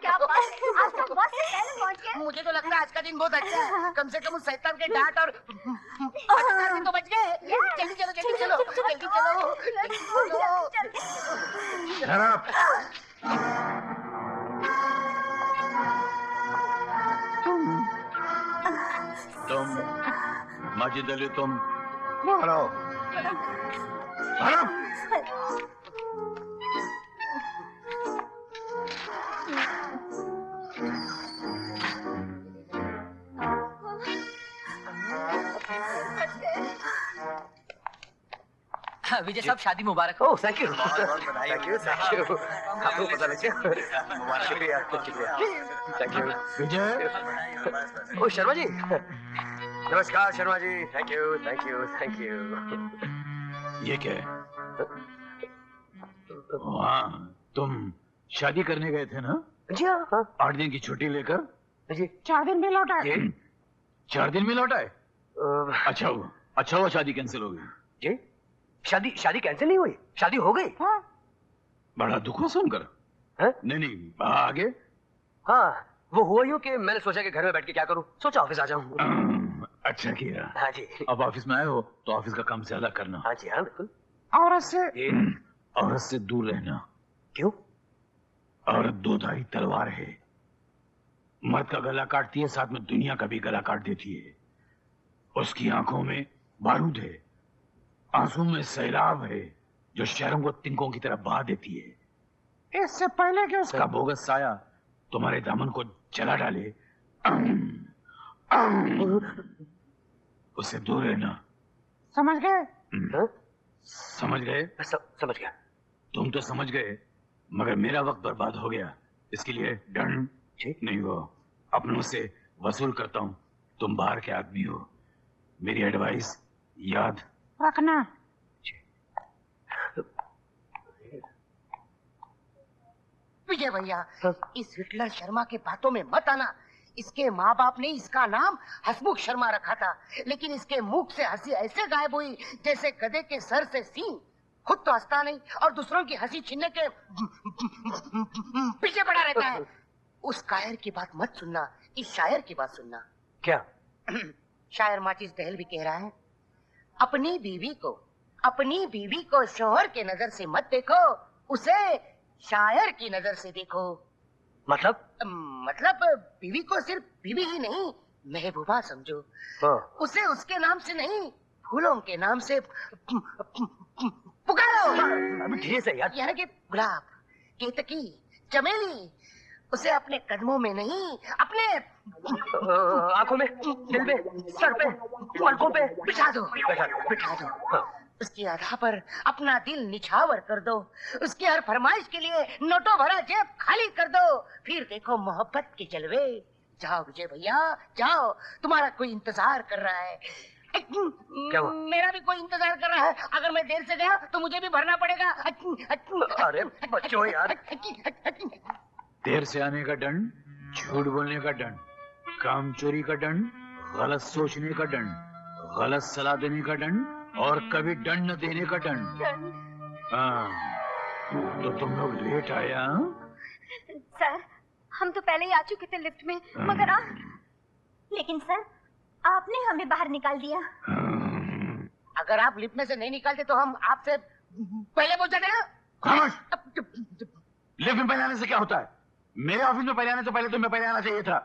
क्या बात है, आप तो बहुत पहले पहुंच गए। मुझे तो लगता है आज का दिन बहुत अच्छा है। कम से कम उस शैतान के डांट और अत्याचार से तो बच गए। जल्दी चलो, जल्दी चलो, जल्दी चलो। तुम माजिद अली, तुम मारो मारो। विजय साहब, शादी मुबारक। Oh thank you, thank you, thank you. आपको पता लग गया, शुक्रिया शुक्रिया, थैंक यू। विजय, ओ शर्मा जी, नमस्कार Sharma ji, thank you thank you thank you. ये क्या है? हाँ, तुम शादी करने गए थे ना? जी हाँ। 8 दिन की छुट्टी लेकर जी 4 दिन में लौटा। 4 दिन में लौटा है? अच्छा हुआ शादी कैंसिल हो गई। जी शादी कैंसिल नहीं हुई, शादी हो गई। हाँ। बड़ा दुख हुआ सुनकर। नहीं आगे। हाँ वो हुआ यूँ कि मैंने सोचा कि घर में बैठ के क्या करूँ, सोचा ऑफिस आ जाऊँ। अच्छा किया। हाँ जी। अब ऑफिस में आए हो तो ऑफिस का काम ज्यादा करना। हाँ जी हाँ बिल्कुल। औरत से दूर रहना। क्यों? औरत दोधारी तलवार है, मर्द का गला काटती है, साथ में दुनिया का भी गला काट देती है। उसकी आंखों में बारूद है, आंसू में सैलाब है जो शहरों को तिनकों की तरह बहा देती है। इससे पहले कि उसका बोगस साया तुम्हारे दामन को जला डाले, उससे दूर रहना। समझ गए? समझ गए? समझ गया। तुम तो समझ गए, मगर मेरा वक्त बर्बाद हो गया। इसके लिए दंड नहीं हो, अपनों से वसूल करता हूँ। तुम बाहर के आदमी हो, मेरी एडवाइस याद रखना। विजय भैया, इस हिटलर शर्मा के बातों में मत आना। इसके माँ बाप ने इसका नाम हसमुख शर्मा रखा था, लेकिन इसके मुख से हंसी ऐसे गायब हुई जैसे गधे के सर से सींग। खुद तो हंसता नहीं और दूसरों की हंसी छीनने के पीछे पड़ा रहता है। उस कायर की बात मत सुनना, इस शायर की बात सुनना। क्या? शायर माचिस दहल भी कह रहा है, अपनी बीवी को शोहर के नजर से मत देखो, उसे शायर की नजर से देखो। मतलब बीवी को सिर्फ बीवी ही नहीं, महबूबा समझो। उसे उसके नाम से नहीं, फूलों के नाम से पुकारो। धीरे से यार। यानी कि गुलाब, केतकी, चमेली, उसे अपने कदमों में नहीं, अपने आंखों में, दिल में, सर पे, पलकों पे बिठा दो। उसकी अदा पर अपना दिल निछावर कर दो। उसकी हर फरमाइश के लिए नोटों भरा जेब खाली कर दो। फिर देखो मोहब्बत के जलवे। जाओ विजय भैया, जाओ, तुम्हारा कोई इंतजार कर रहा है। क्या हुआ? मेरा भी कोई इंतजार कर रहा है। अगर मैं देर से गया तो मुझे भी भरना पड़ेगा। अरे बच्चों यार। देर से आने का दंड, झूठ बोलने का दंड, काम चोरी का दंड, गलत सोचने का दंड, गलत सलाह देने का दंड और कभी दंड न देने का दंड। तो तुम लोग लेट आया? सर हम तो पहले ही आ चुके थे लिफ्ट में, मगर लेकिन सर आपने हमें बाहर निकाल दिया। अगर आप लिफ्ट में से नहीं निकालते तो हम आपसे पहले पहुंच जाते ना। खामोश! लिफ्ट में पहले आने से क्या होता है? मेरे ऑफिस में पहले आने से पहले तुम्हें पहले आना चाहिए था।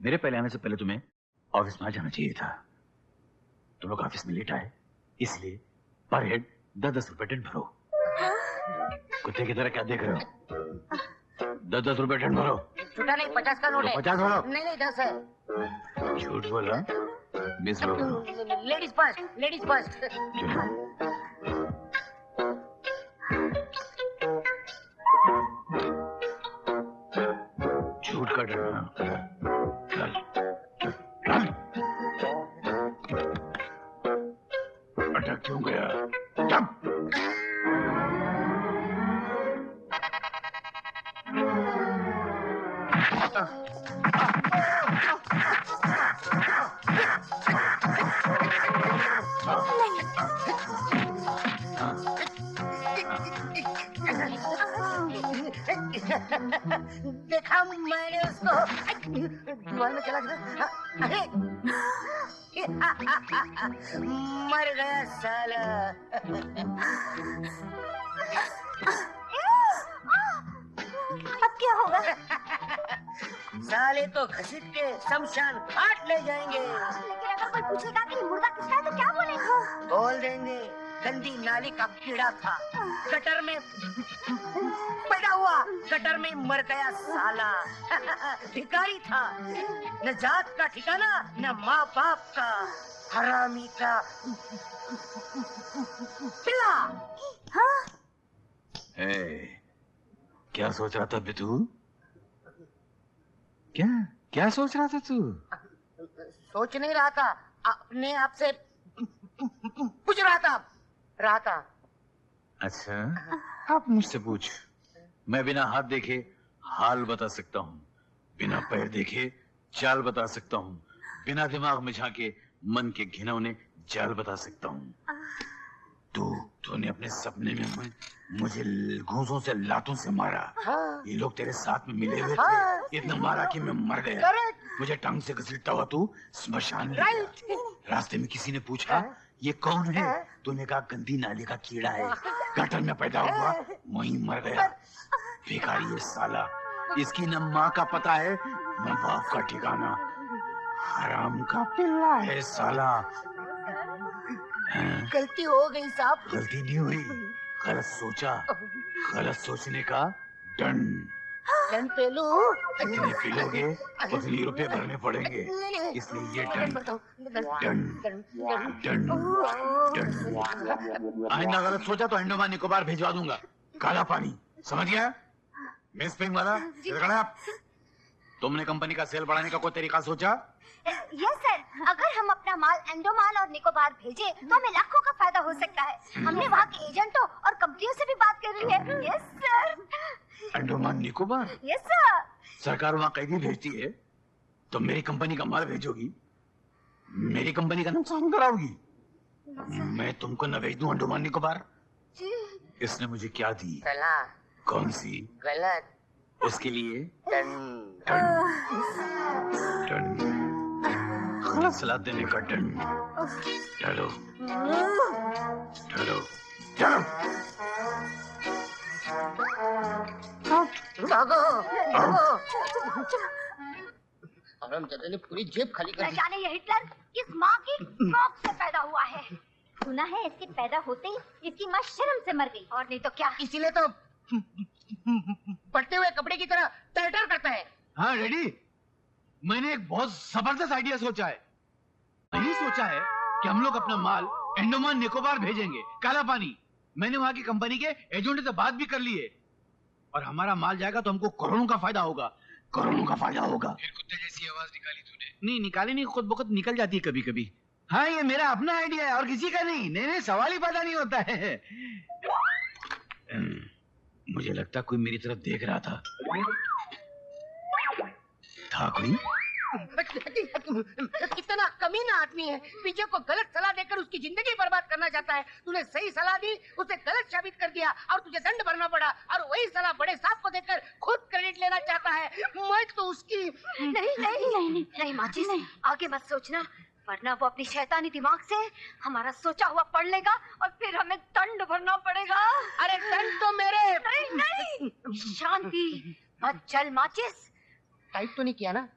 मेरे पहले आने से पहले तुम्हें ऑफिस में आ जाना चाहिए था। तुम लोग ऑफिस में लेट आए, इसलिए पर हेड 10-10 रुपए दंड भरो। कुत्ते की तरह क्या देख रहे हो? 10-10 रुपए दंड भरो। छोटा नहीं, 50 का नोट है। 50 भरो। नहीं 10 है। झूठ बोला, 20 रुपए भरो। Ladies first, ladies first. झूठ का डरना। अटक क्यों गया? जब देखा मैंने उसको, दीवार में चला गया। अरे मर गया साला। अब क्या होगा? साले को घसीट के शमशान घाट ले जाएंगे। लेकिन अगर कोई पूछेगा कि मुर्दा किसका है तो क्या बोलेंगे? बोल देंगे गंदी नाली का कीड़ा था, गटर में पैदा हुआ, गटर में मर गया साला। भिखारी था, न जात का ठिकाना न माँ बाप का, हरामी का पिला। हाँ? क्या सोच रहा था बितू? क्या सोच रहा था तू? सोच नहीं रहा था, अपने आप से पूछ रहा था। अच्छा, आप मुझसे पूछ। मैं बिना हाथ देखे हाल बता सकता हूँ, बिना पैर देखे चाल बता सकता हूँ, बिना दिमाग में झांके मन के घिनौने जाल बता सकता हूँ। तूने अपने सपने में मुझे घूंसों से लातों से मारा। हाँ। ये लोग तेरे साथ में मिले हुए थे। हाँ। इतना मारा कि मैं मर गया। मुझे टांग से घसीटता हुआ तू स्मशान ले गया। रास्ते में किसी ने पूछा ये कौन है? तूने कहा गंदी नाली का कीड़ा है, गटर में पैदा हुआ, वहीं मर गया। भिखारी है साला, इसकी न माँ का पता है न बाप का ठिकाना, हराम का पिल्ला है साला। गलती हो गई साहब। गलती नहीं हुई, गलत सोचा, गलत सोचने का दंड। दंड पे लूं? जितने पीलोगे उतने रुपए भरने पड़ेंगे, इसलिए ये दंड। आइंदा गलत सोचा तो अंडमान निकोबार भिजवा दूंगा। काला पानी, समझ गया? मिस पिंग वाला, इधर खड़े आप। तुमने कंपनी का सेल बढ़ाने का कोई तरीका सोचा? यस सर, अगर हम अपना माल अंडमान और निकोबार भेजे तो हमें लाखों का फायदा हो सकता है। हमने वहाँ के एजेंटों और कंपनियों से भी बात कर ली है। Yes sir. Andaman Nicobar? Yes sir. सरकार वहाँ कैदी भेजती है तो मेरी कंपनी का माल भेजोगी, मेरी कंपनी का नुकसान कराओगी। मैं तुमको न भेज दूं अंडमान निकोबार? इसने मुझे क्या दी? सलाह। कौन सी? गलत। उसके लिए दंड। गलत सलाह देने का दंड। चलो चलो चलो। हरामजादे ने पूरी जेब खाली कर न दी। जाने ये हिटलर किस माँ की कोख से पैदा हुआ है। सुना है इसके पैदा होते ही इसकी माँ शर्म से मर गई, और नहीं तो क्या। इसीलिए तो पड़ते हुए कपड़े की तरह टर्टर करता है। हाँ डैडी, मैंने एक बहुत जबरदस्त आइडिया सोचा है। मैंने सोचा है कि हम लोग अपना माल अंडमान निकोबार भेजेंगे, काला पानी। मैंने वहाँ की कंपनी के एजेंट से बात भी कर ली है, और हमारा माल जाएगा तो हमको करोड़ों का फायदा होगा, करोड़ों का फायदा होगा। फिर कुत्ते जैसी आवाज निकाली तूने? नहीं निकाली नहीं, खुद बखुद निकल जाती है कभी कभी। हाँ ये मेरा अपना आइडिया है और किसी का नहीं। नहीं सवाल ही पैदा नहीं होता है। मुझे लगता कोई मेरी तरफ देख रहा था कोई? कितना कमीना आदमी है, पीछे को गलत सलाह देकर उसकी जिंदगी बर्बाद करना चाहता है। तूने सही सलाह दी, उसे गलत साबित कर दिया और तुझे दंड भरना पड़ा, और वही सलाह बड़े साहब को देकर खुद क्रेडिट लेना चाहता है। मैं तो उसकी नहीं माचिस, आगे मत सोचना, वरना वो अपनी शैतानी दिमाग से हमारा सोचा हुआ पढ़ लेगा और फिर हमें दंड भरना पड़ेगा। अरे दंड तो मेरे। नहीं शांति, मत चल माचिस। टाइप तो नहीं किया ना?